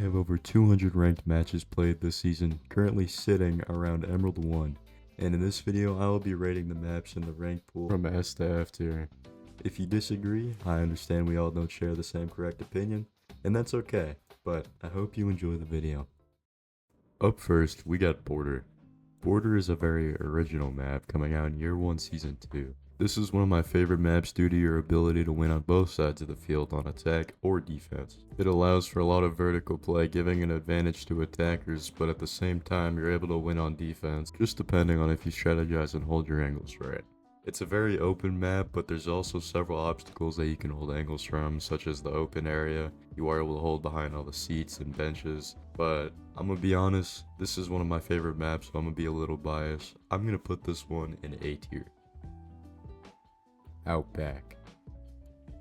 have over 200 ranked matches played this season, currently sitting around Emerald 1, and in this video I will be rating the maps in the rank pool from S to F tier. If you disagree, I understand we all don't share the same correct opinion, and that's okay, but I hope you enjoy the video. Up first, we got Border. Border is a very original map coming out in Year 1 Season 2. This is one of my favorite maps due to your ability to win on both sides of the field on attack or defense. It allows for a lot of vertical play, giving an advantage to attackers, but at the same time you're able to win on defense, just depending on if you strategize and hold your angles right. It's a very open map, but there's also several obstacles that you can hold angles from, such as the open area. You are able to hold behind all the seats and benches, but I'm gonna be honest, this is one of my favorite maps, so I'm gonna be a little biased. I'm gonna put this one in A tier. Outback.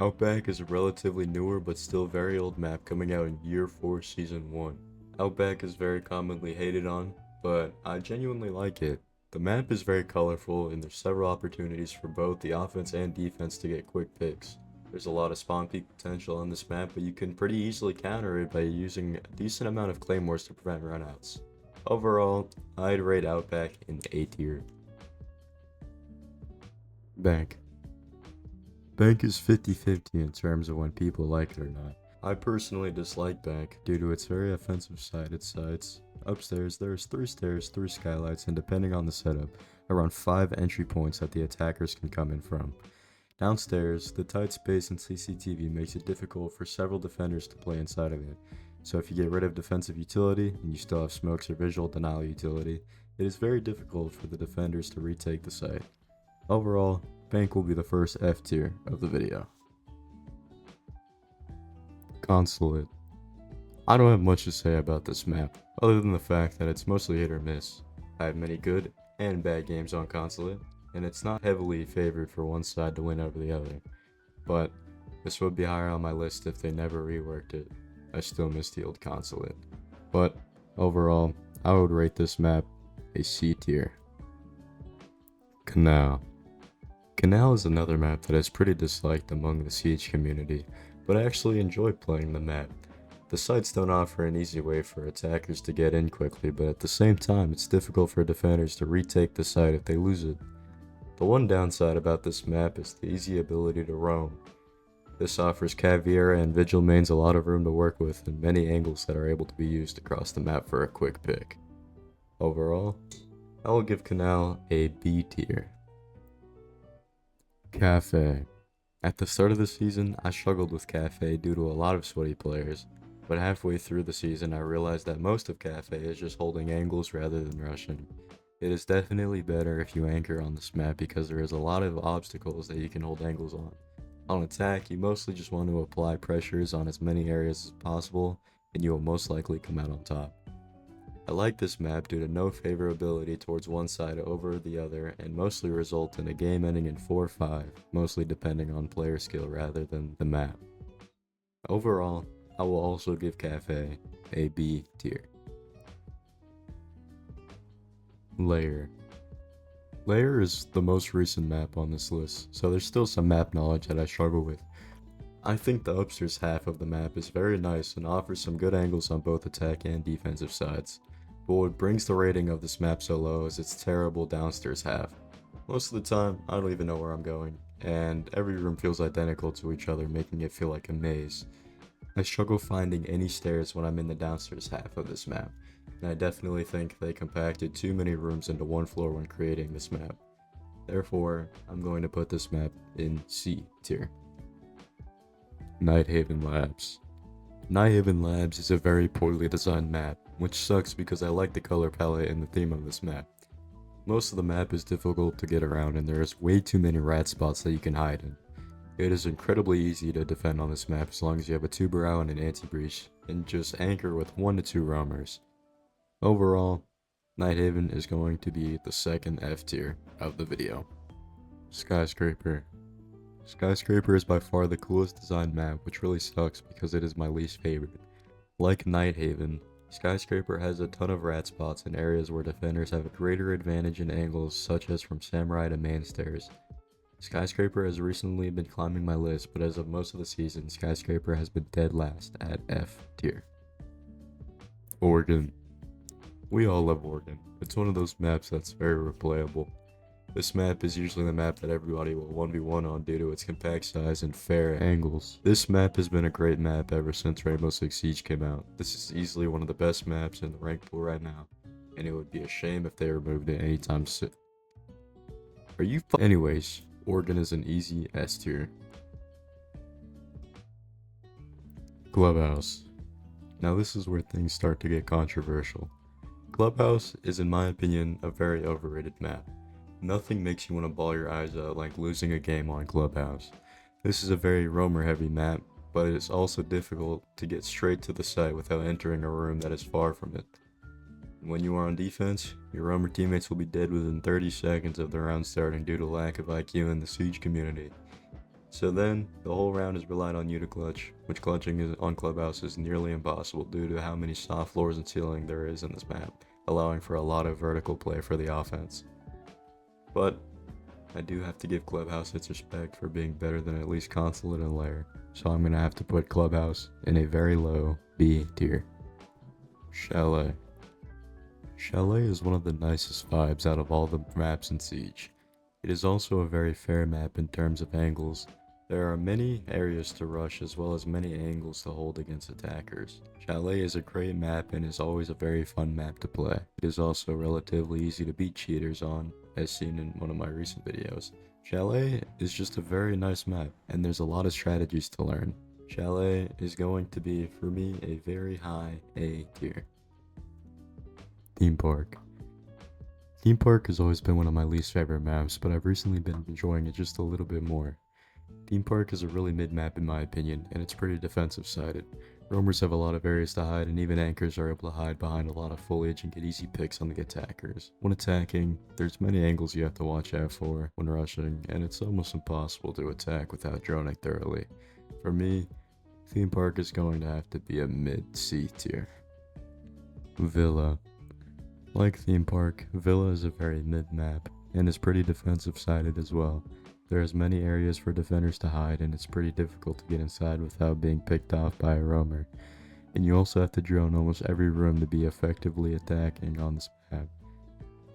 Outback is a relatively newer but still very old map coming out in Year 4 Season 1. Outback is very commonly hated on, but I genuinely like it. The map is very colorful and there's several opportunities for both the offense and defense to get quick picks. There's a lot of spawn peak potential on this map, but you can pretty easily counter it by using a decent amount of claymores to prevent runouts. Overall, I'd rate Outback in A tier. Bank. Bank is 50-50 in terms of when people like it or not. I personally dislike Bank due to its very offensive sided sides. Upstairs, there's 3 stairs, 3 skylights, and depending on the setup, around 5 entry points that the attackers can come in from. Downstairs, the tight space and CCTV makes it difficult for several defenders to play inside of it. So if you get rid of defensive utility, and you still have smokes or visual denial utility, it is very difficult for the defenders to retake the site. Overall, Bank will be the first F tier of the video. Consolate. I don't have much to say about this map, other than the fact that it's mostly hit or miss. I have many good and bad games on Consolate, and it's not heavily favored for one side to win over the other. But this would be higher on my list if they never reworked it. I still miss the old Consolate. But overall, I would rate this map a C tier. Canal. Canal is another map that is pretty disliked among the Siege community, but I actually enjoy playing the map. The sites don't offer an easy way for attackers to get in quickly, but at the same time it's difficult for defenders to retake the site if they lose it. The one downside about this map is the easy ability to roam. This offers Caveira and Vigil mains a lot of room to work with and many angles that are able to be used across the map for a quick pick. Overall, I will give Canal a B tier. Cafe. At the start of the season, I struggled with Cafe due to a lot of sweaty players, but halfway through the season I realized that most of Cafe is just holding angles rather than rushing. It is definitely better if you anchor on this map because there is a lot of obstacles that you can hold angles on. On attack, you mostly just want to apply pressures on as many areas as possible, and you will most likely come out on top. I like this map due to no favorability towards one side over the other and mostly result in a game ending in 4-5, mostly depending on player skill rather than the map. Overall, I will also give Cafe a B tier. Lair. Lair is the most recent map on this list, so there's still some map knowledge that I struggle with. I think the upstairs half of the map is very nice and offers some good angles on both attack and defensive sides. But what brings the rating of this map so low is its terrible downstairs half. Most of the time, I don't even know where I'm going, and every room feels identical to each other, making it feel like a maze. I struggle finding any stairs when I'm in the downstairs half of this map, and I definitely think they compacted too many rooms into one floor when creating this map. Therefore, I'm going to put this map in C tier. Nighthaven Labs. Nighthaven Labs is a very poorly designed map, which sucks because I like the color palette and the theme of this map. Most of the map is difficult to get around and there is way too many rat spots that you can hide in. It is incredibly easy to defend on this map as long as you have a tuber out and an anti-breach, and just anchor with 1 to 2 roamers. Overall, Nighthaven is going to be the second F tier of the video. Skyscraper. Skyscraper is by far the coolest designed map, which really sucks because it is my least favorite. Like Nighthaven, Skyscraper has a ton of rat spots in areas where defenders have a greater advantage in angles such as from Samurai to main stairs. Skyscraper has recently been climbing my list, but as of most of the season, Skyscraper has been dead last at F tier. Oregon. We all love Oregon. It's one of those maps that's very replayable. This map is usually the map that everybody will 1v1 on due to its compact size and fair angles. This map has been a great map ever since Rainbow Six Siege came out. This is easily one of the best maps in the rank pool right now, and it would be a shame if they removed it anytime soon. Anyways, Oregon is an easy S tier. Clubhouse. Now this is where things start to get controversial. Clubhouse is, in my opinion, a very overrated map. Nothing makes you want to bawl your eyes out like losing a game on Clubhouse. This is a very roamer heavy map, but it is also difficult to get straight to the site without entering a room that is far from it. When you are on defense, your roamer teammates will be dead within 30 seconds of the round starting due to lack of IQ in the Siege community. So then, the whole round is relied on you to clutch, which clutching on Clubhouse is nearly impossible due to how many soft floors and ceiling there is in this map, allowing for a lot of vertical play for the offense. But I do have to give Clubhouse its respect for being better than at least Consolate and Lair, so I'm going to have to put Clubhouse in a very low B tier. Chalet. Chalet is one of the nicest vibes out of all the maps in Siege. It is also a very fair map in terms of angles. There are many areas to rush as well as many angles to hold against attackers. Chalet is a great map and is always a very fun map to play. It is also relatively easy to beat cheaters on, as seen in one of my recent videos. Chalet is just a very nice map, and there's a lot of strategies to learn. Chalet is going to be, for me, a very high A tier. Theme Park. Theme Park has always been one of my least favorite maps, but I've recently been enjoying it just a little bit more. Theme Park is a really mid map in my opinion, and it's pretty defensive sided. Roamers have a lot of areas to hide, and even anchors are able to hide behind a lot of foliage and get easy picks on the attackers. When attacking, there's many angles you have to watch out for when rushing, and it's almost impossible to attack without droning thoroughly. For me, Theme Park is going to have to be a mid C tier. Villa. Like Theme Park, Villa is a very mid map, and is pretty defensive sided as well. There's many areas for defenders to hide, and it's pretty difficult to get inside without being picked off by a roamer. And you also have to drone almost every room to be effectively attacking on this map.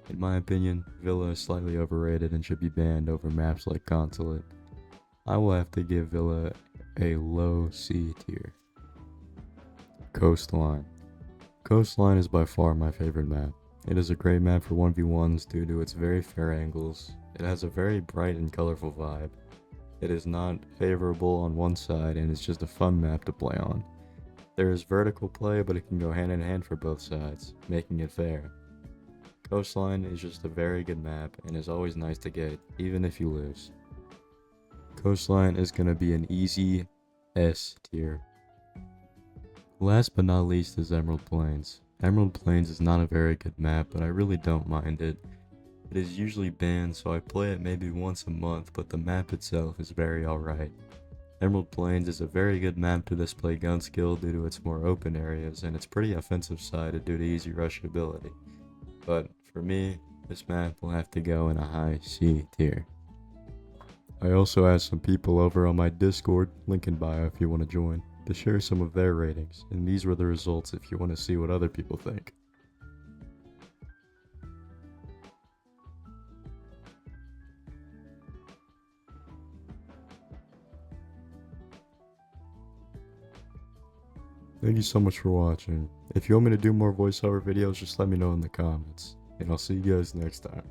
In my opinion, Villa is slightly overrated and should be banned over maps like Consolate. I will have to give Villa a low C tier. Coastline. Coastline is by far my favorite map. It is a great map for 1v1s due to its very fair angles. It has a very bright and colorful vibe. It is not favorable on one side and it's just a fun map to play on. There is vertical play, but it can go hand in hand for both sides, making it fair. Coastline is just a very good map and is always nice to get, even if you lose. Coastline is going to be an easy S tier. Last but not least is Emerald Plains. Emerald Plains is not a very good map, but I really don't mind it. It is usually banned, so I play it maybe once a month, but the map itself is very alright. Emerald Plains is a very good map to display gun skill due to its more open areas, and it's pretty offensive sided due to easy rushability. But for me, this map will have to go in a high C tier. I also asked some people over on my Discord, link in bio if you want to join, to share some of their ratings, and these were the results if you want to see what other people think. Thank you so much for watching. If you want me to do more voiceover videos, just let me know in the comments, and I'll see you guys next time.